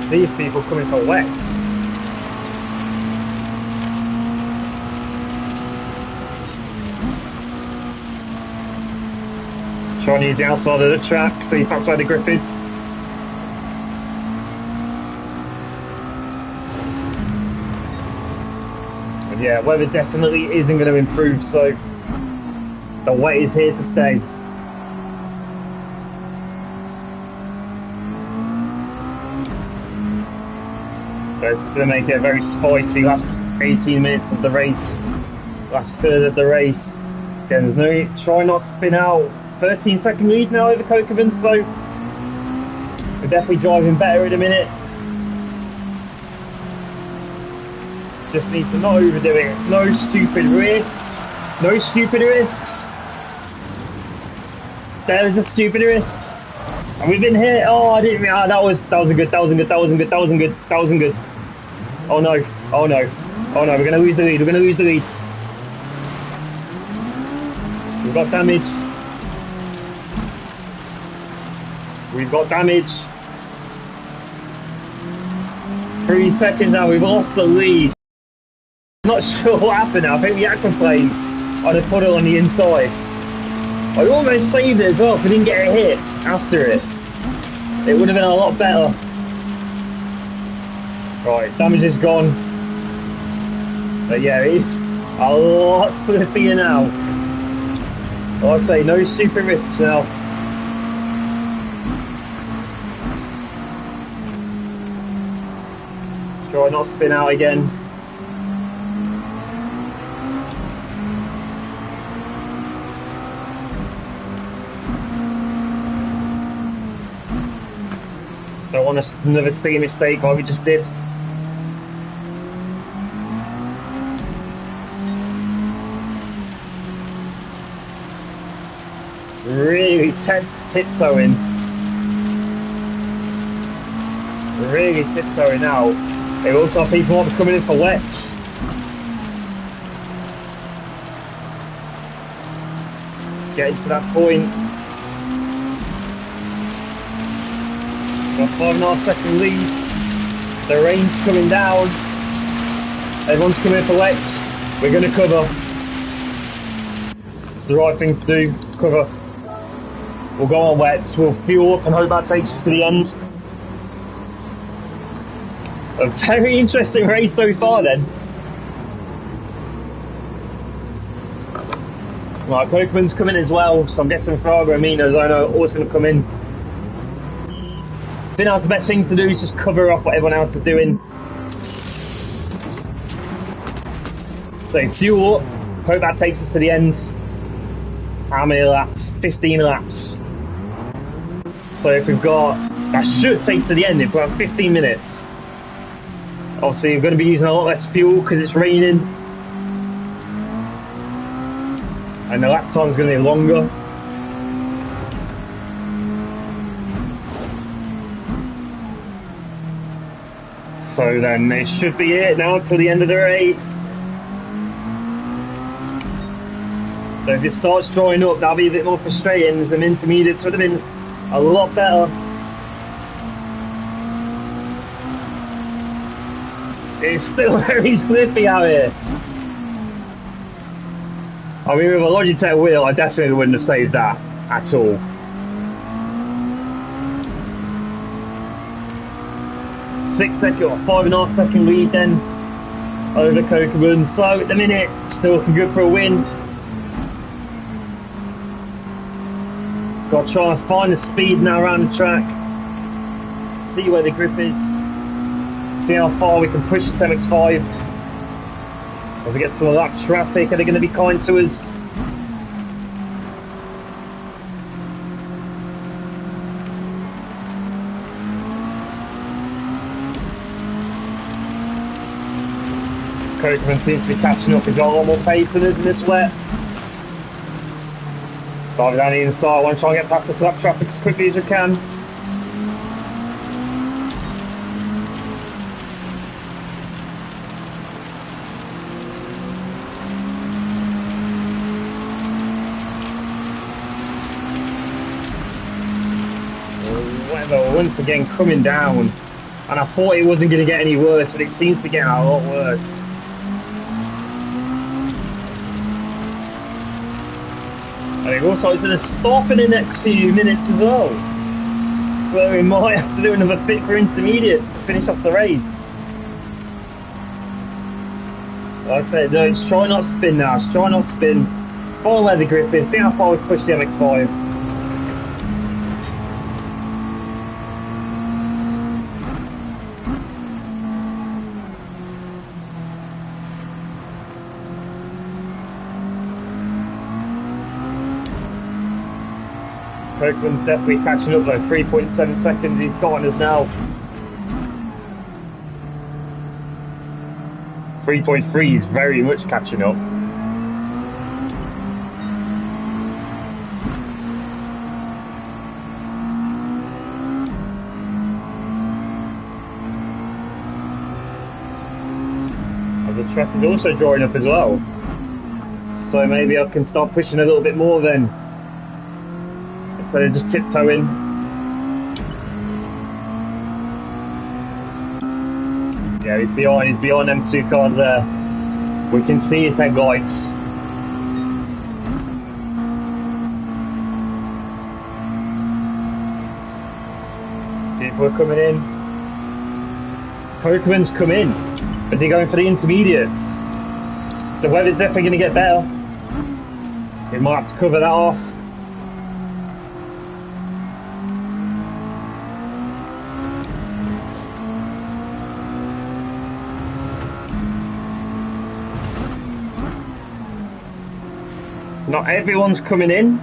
See if people coming for wets. Trying to use the outside of the track, see if that's where the grip is. And yeah, weather definitely isn't going to improve, so the wet is here to stay. So it's going to make it a very spicy last 18 minutes of the race, last third of the race. Again, there's no, try not to spin out. 13-second lead now over Kokovan, so we're definitely driving better in a minute. Just need to not overdo it. No stupid risks. No stupid risks. There is a stupid risk. And we've been hit. Oh, I didn't. Ah, that wasn't good. That wasn't good. Oh no. Oh no. Oh no. We're gonna lose the lead. We've got damage. We've got damage. 3 seconds now. We've lost the lead. Not sure what happened now. I think the aquaplane on a puddle on the inside. I almost saved it as well if we didn't get a hit after it. It would have been a lot better. Right, damage is gone. But yeah, it's a lot slippier now. Like I say, no stupid risks now. Try not to spin out again. Don't want another silly mistake like we just did. Really tense tiptoeing. Really tiptoeing now. It looks like people want to be coming in for wets. Getting to that point. Got 5.5 second lead. The rain's coming down. Everyone's coming in for wets. We're going to cover. It's the right thing to do. Cover. We'll go on wets. We'll fuel up and hope that takes us to the end. A very interesting race so far then. Right, Kokeman's coming as well, so I'm guessing Fraga and Mino Zono are also going to come in. I think that's the best thing to do, is just cover off what everyone else is doing. So fuel up, hope that takes us to the end. How many laps? 15 laps. So if we've got, that should take us to the end if we have 15 minutes. Obviously we're going to be using a lot less fuel because it's raining. And the lap time is going to be longer. So then this should be it now till the end of the race. So if it starts drying up, that'll be a bit more frustrating. Some intermediates would have been a lot better. It's still very slippy out here. I mean, with a Logitech wheel, I definitely wouldn't have saved that at all. Six second or 5.5 second lead then over Kokeman. So at the minute, still looking good for a win. Just got to try and find the speed now around the track. See where the grip is. See how far we can push this MX-5. If we get some of that traffic, are they going to be kind to us? Kokeman seems to be catching up. He's got a lot more pace than us in this wet. Driving down the inside, I want to try and get past this lap traffic as quickly as we can. Weather once again coming down, and I thought it wasn't going to get any worse, but it seems to be getting a lot worse. And it looks like it's going to stop in the next few minutes as well, so we might have to do another fit for intermediates to finish off the race. Like I said, no, it's try not to spin now, it's try not to spin. Let's follow where the grip is, see how far we can push the MX-5. Kokeman's definitely catching up though, 3.7 seconds he's got on us now. 3.3 is very much catching up. And the track is also drawing up as well. So maybe I can start pushing a little bit more then. Instead of just tiptoeing. Yeah, he's beyond them two cars there. We can see his headlights. People are coming in. Coachman's come in. Is he going for the intermediates? The weather's definitely going to get better. We might have to cover that off. Not everyone's coming in.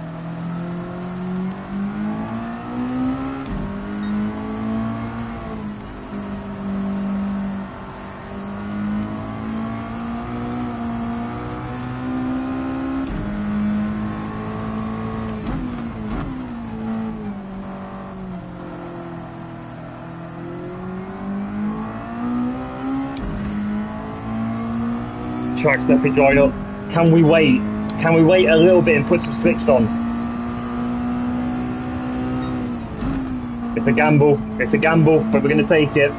Track's definitely drying up. Can we wait? Can we wait a little bit and put some slicks on? It's a gamble, but we're going to take it.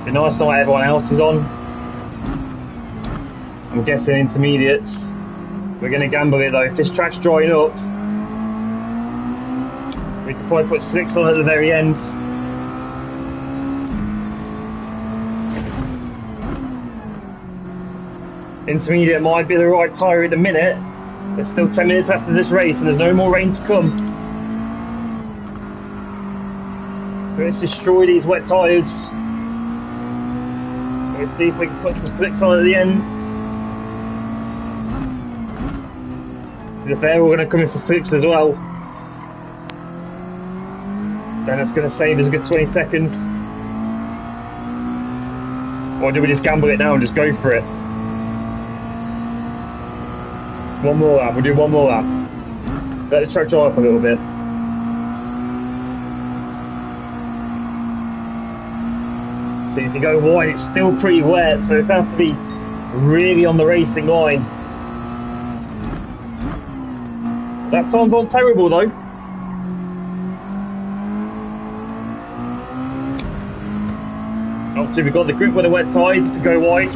Be nice not everyone else is on. I'm guessing intermediates. We're going to gamble it though. If this track's drying up, we could probably put slicks on at the very end. Intermediate might be the right tyre at the minute. There's still 10 minutes left of this race and there's no more rain to come. So let's destroy these wet tyres. Let's see if we can put some slicks on at the end. If they're all going to come in for slicks as well, then it's going to save us a good 20 seconds. Or do we just gamble it now and just go for it? One more lap, we'll do one more lap. Let the truck dry up a little bit. So if you go wide, it's still pretty wet, so it has to be really on the racing line. That time's not terrible though. Obviously we've got the grip with the wet tyres if you go wide.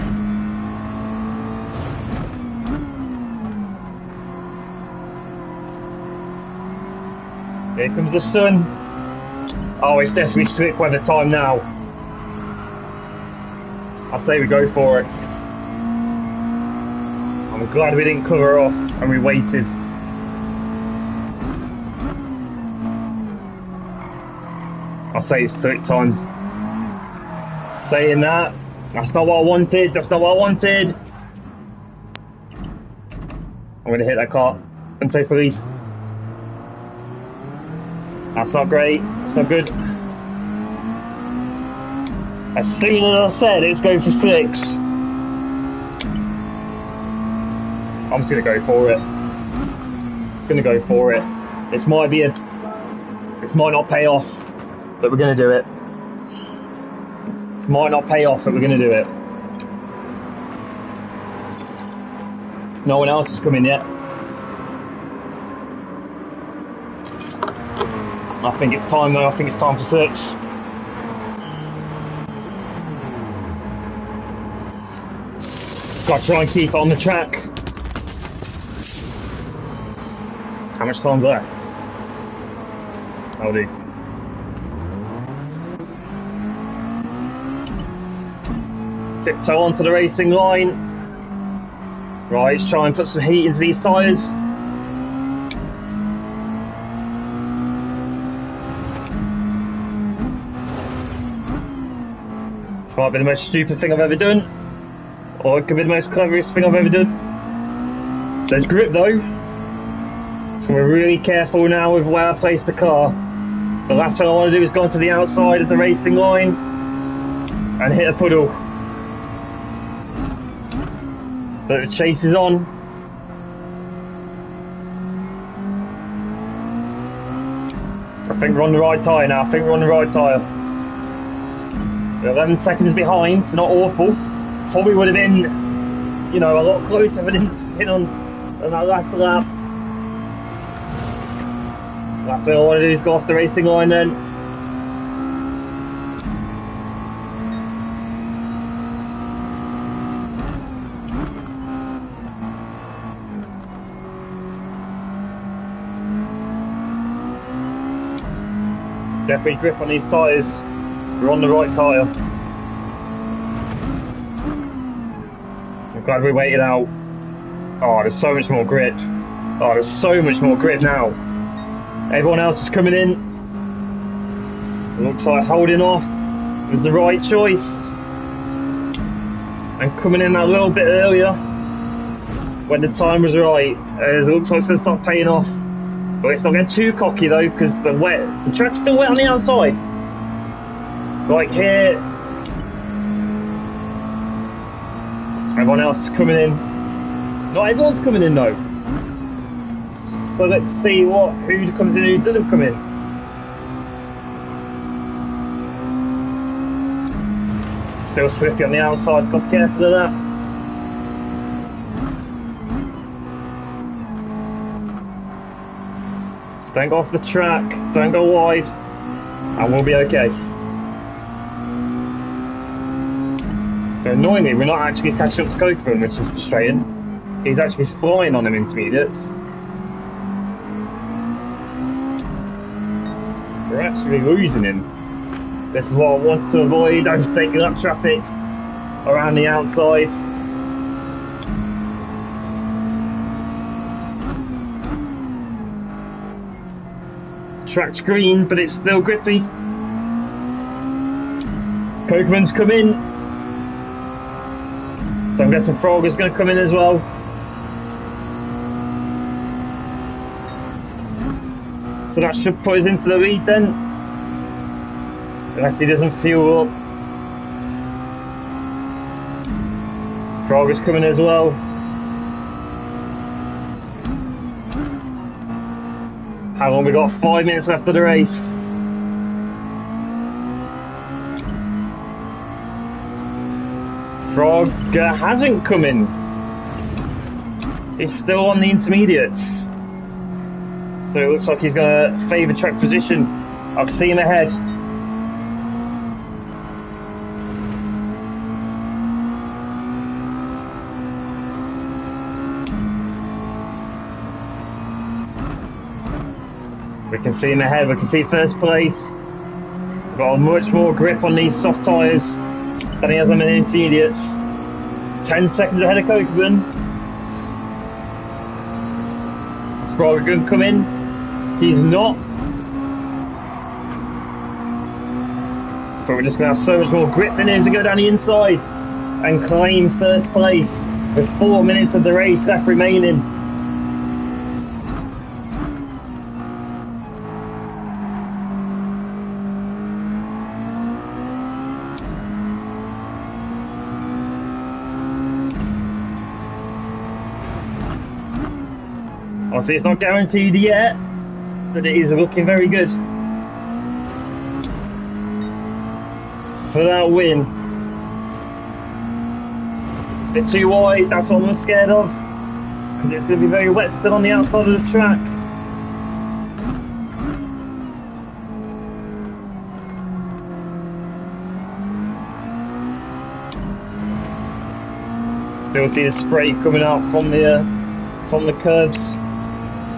Here comes the sun. Oh, it's definitely slick weather time now. I say we go for it. I'm glad we didn't cover off and we waited. I say it's slick time. Saying that, that's not what I wanted. That's not what I wanted. I'm going to hit that car and say police. That's not great. That's not good. As soon as I said it's going for slicks, I'm just going to go for it. It's going to go for it. This might not pay off, but we're going to do it. This might not pay off, but we're going to do it. No one else has come in yet. I think it's time though. I think it's time for slicks. Gotta try and keep it on the track. How much time's left? That'll do. Tiptoe onto the racing line. Right, let's try and put some heat into these tyres. This might be the most stupid thing I've ever done. Or it could be the most cleverest thing I've ever done. There's grip though. So we're really careful now with where I place the car. The last thing I want to do is go onto the outside of the racing line and hit a puddle. But the chase is on. I think we're on the right tyre now. I think we're on the right tyre. We're 11 seconds behind, so not awful. Probably would have been, you know, a lot closer if I didn't hit on that last lap. Last thing I want to do is go off the racing line then. Definitely grip on these tyres. We're on the right tyre. I'm glad we waited out. Oh, there's so much more grip. Oh, there's so much more grip now. Everyone else is coming in. It looks like holding off was the right choice. And coming in that little bit earlier when the time was right. It looks like it's going to start paying off. But let's not get too cocky though, because the track's still wet on the outside. Like here. Everyone else is coming in. Not everyone's coming in though. So let's see who comes in and who doesn't come in. Still slippy on the outside, got to be careful of that. So don't go off the track, don't go wide, and we'll be okay. But annoyingly, we're not actually catching up to Cokerman, which is frustrating. He's actually flying on them intermediates. We're actually losing him. This is what I wanted to avoid, overtaking up traffic around the outside. Track's green, but it's still grippy. Cokerman's come in. So I'm guessing Frog is going to come in as well. So that should put us into the lead then. Unless he doesn't fuel up. Frog is coming as well. How long we got? 5 minutes left of the race. Frog hasn't come in. He's still on the intermediates. So it looks like he's going to favour track position. I can see him ahead. We can see him ahead, we can see first place. We've got much more grip on these soft tyres than he has on the intermediates. 10 seconds ahead of Cokerman. Sprague going to come in. He's not. But we're just going to have so much more grip in him to go down the inside and claim first place with 4 minutes of the race left remaining. Obviously it's not guaranteed yet, but it is looking very good for that win. A bit too wide, that's what I'm scared of, because it's going to be very wet still on the outside of the track. Still see the spray coming out from the curbs.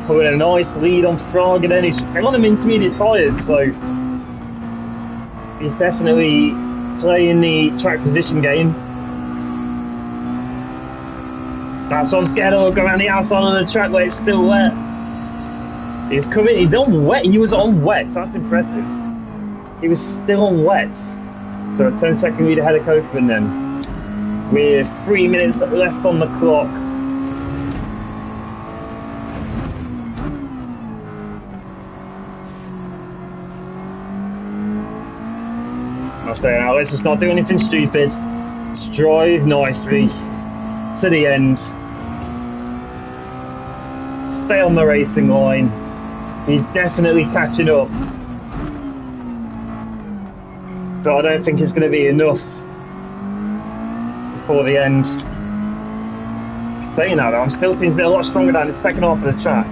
Putting a nice lead on Frog, and then he's on them intermediate tyres, so he's definitely playing the track position game. That's what I'm scared of, go around the outside of the track where it's still wet. He's coming, he's on wet, he was on wet, so that's impressive. He was still on wet. So a 10-second lead ahead of Cokerman then, with 3 minutes left on the clock. I say now, let's just not do anything stupid. Just drive nicely to the end. Stay on the racing line. He's definitely catching up. But I don't think it's going to be enough before the end. Saying that though, I'm still seeing a lot stronger down the second half of the track.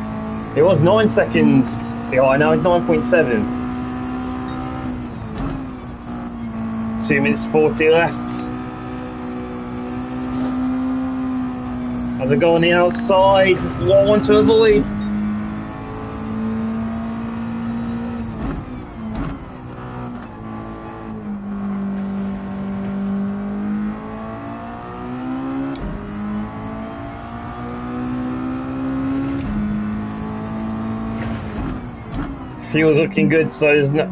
It was 9 seconds behind, now it's 9.7. 2 minutes 40 left. As I go on the outside, this is what I want to avoid. fuel's looking good, so there's no,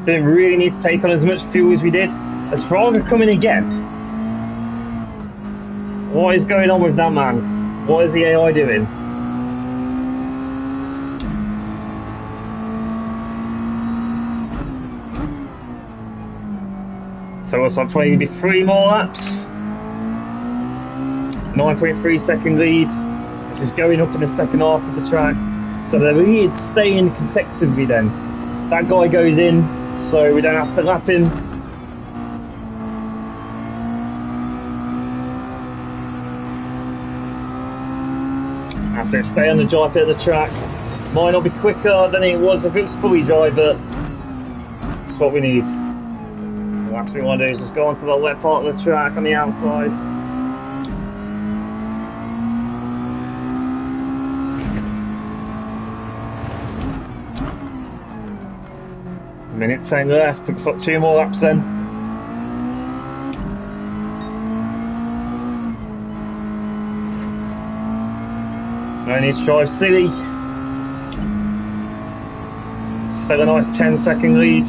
didn't really need to take on as much fuel as we did. As Fraga coming again. What is going on with that man? What is the AI doing? So it's on 23 more laps. 9.3 second lead, which is going up in the second half of the track. So the lead's staying consecutively then. That guy goes in, so we don't have to lap him. That's it, stay on the dry bit of the track. Might not be quicker than it was if it was fully dry, but that's what we need. The last thing we want to do is just go onto the wet part of the track on the outside. Minute 10 left, looks like 2 more laps then. No need to drive silly. Still a nice 10-second lead.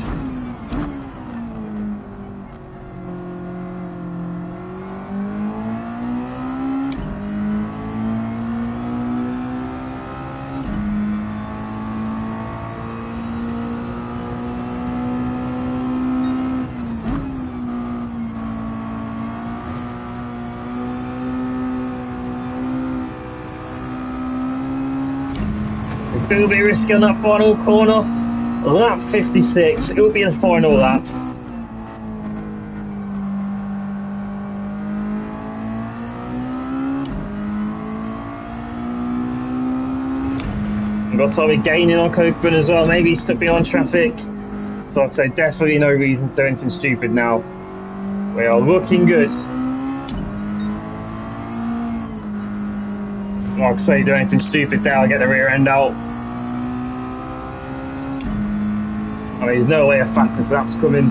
A little bit risky on that final corner. Lap 56, it will be the final lap. We've got something gaining on Cokeburn as well, maybe he's stuck behind traffic. So I'd say definitely no reason to do anything stupid now. We are looking good. Like I say, do anything stupid there, I'll get the rear end out. I mean, there's no way a fastest lap's coming.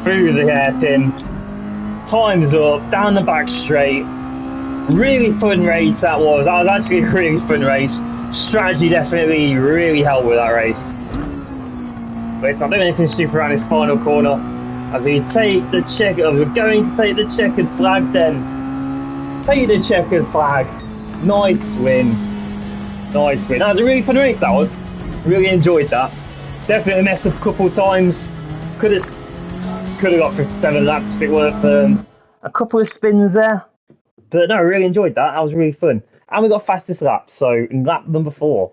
Through the hairpin. Time's up, down the back straight. Really fun race that was. That was actually a really fun race. Strategy definitely really helped with that race. But it's not doing anything stupid around this final corner. As we take the checker, we're going to take the checkered flag then. Take the checkered flag. Nice win. Nice win. That was a really fun race, that was. Really enjoyed that. Definitely messed up a couple of times. Could have got 57 laps if it weren't a couple of spins there. But no, I really enjoyed that. That was really fun. And we got fastest lap, so in lap number 4.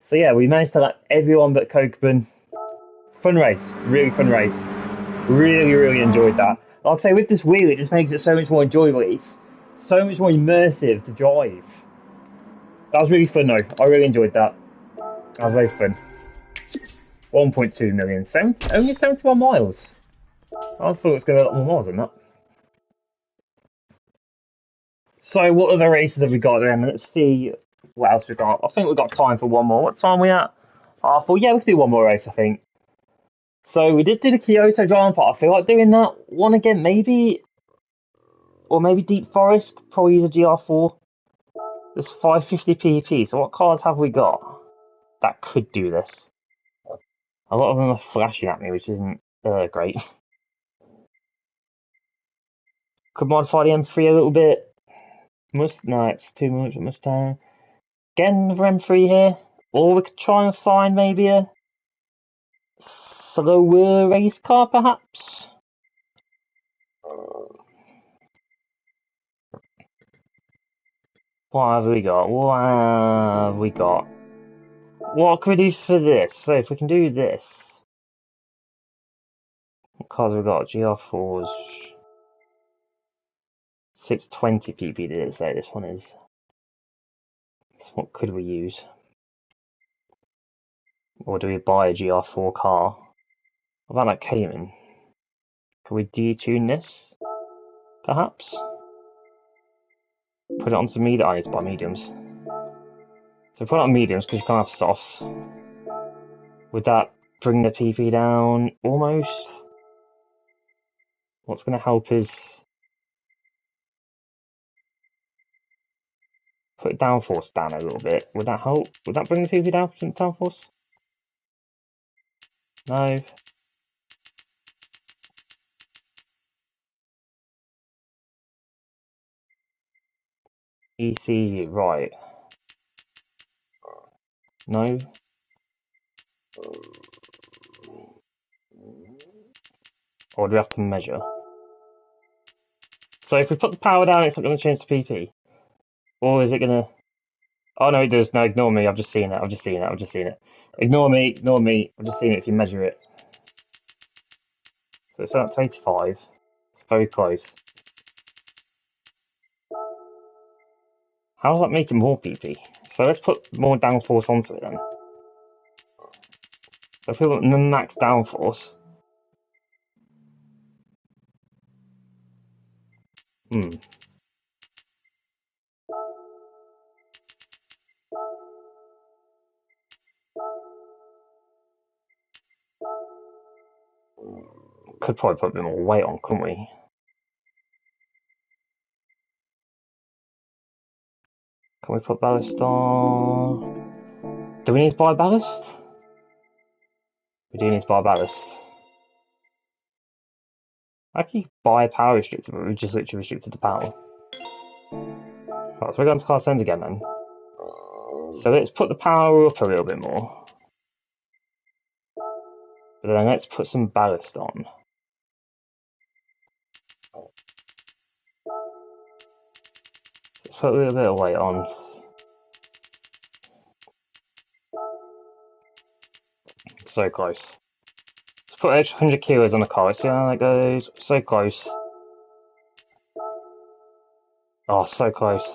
So yeah, we managed to lap everyone but Cokeburn. Fun race. Really fun race. Really, really enjoyed that. Like I say, with this wheel, it just makes it so much more enjoyable. It's so much more immersive to drive. That was really fun though. I really enjoyed that. That was very fun. 1.2 million. Only 71 miles. I thought it was going to be a lot more miles than that. So what other races have we got then? Let's see what else we got. I think we've got time for one more. What time are we at? Yeah, we can do one more race, I think. So we did do the Kyoto driving part. I feel like doing that one again, maybe. Or maybe Deep Forest. Probably use a GR4. There's 550 pp. So what cars have we got that could do this? A lot of them are flashing at me, which isn't great. Could modify the M3 a little bit. No, it's too much Mustang. Get another M3 here. Or we could try and find maybe a slower race car, perhaps. What have we got? What have we got? What can we do for this? So if we can do this. What cars have we got? GR4s. 620 pp did it say this one is. So what could we use? Or do we buy a GR4 car? What about that Cayman? Can we detune this? Perhaps? Put it onto medium. I need to buy mediums. So put it on mediums because you can't have softs. Would that bring the PP down almost? What's going to help is put downforce down a little bit. Would that help? Would that bring the PP down to downforce? No. ECU, right. No. Or do we have to measure? So if we put the power down, it's not going to change the PP? Or is it going to... Oh, no, it does. No, ignore me. I've just seen it. I've just seen it. Ignore me. I've just seen it if you measure it. So it's up to 85. It's very close. How does that make it more PP? So let's put more downforce onto it then. So if we want the max downforce... Could probably put a bit more weight on, couldn't we? Can we put ballast on? Do we need to buy ballast? We do need to buy ballast. I can buy power restrictor, but we just literally restricted the power. Right, so we're going to class ends again then. So let's put the power up a little bit more. But then let's put some ballast on. Let's put a little bit of weight on. So close. Let's put an extra 100 kilos on the car. Let's see how that goes. So close. Oh, so close.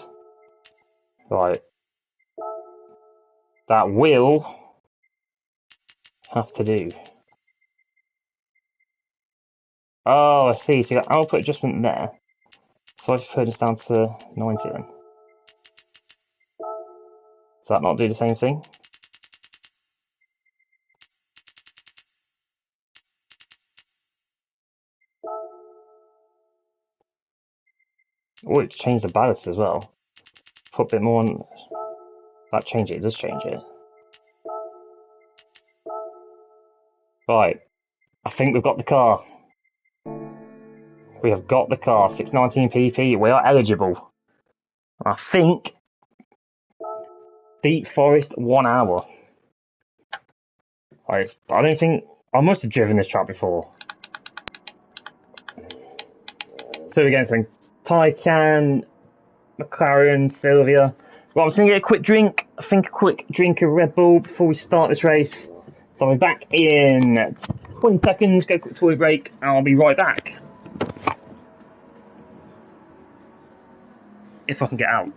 Right. That will have to do. Oh, I see. So you got output adjustment there. So I just put this down to 90 then. Does that not do the same thing? Oh, it's changed the ballast as well. Put a bit more on. That change it. It does change it. Right. I think we've got the car. We have got the car. 619 PP. We are eligible. I think Deep Forest 1 hour. Right, I don't think I must have driven this track before. So we're getting some Taycan, McLaren, Sylvia. Right, I'm just gonna get a quick drink. I think a quick drink of Red Bull before we start this race. So I'll be back in 20 seconds. Go quick toilet break, and I'll be right back. If I can get out.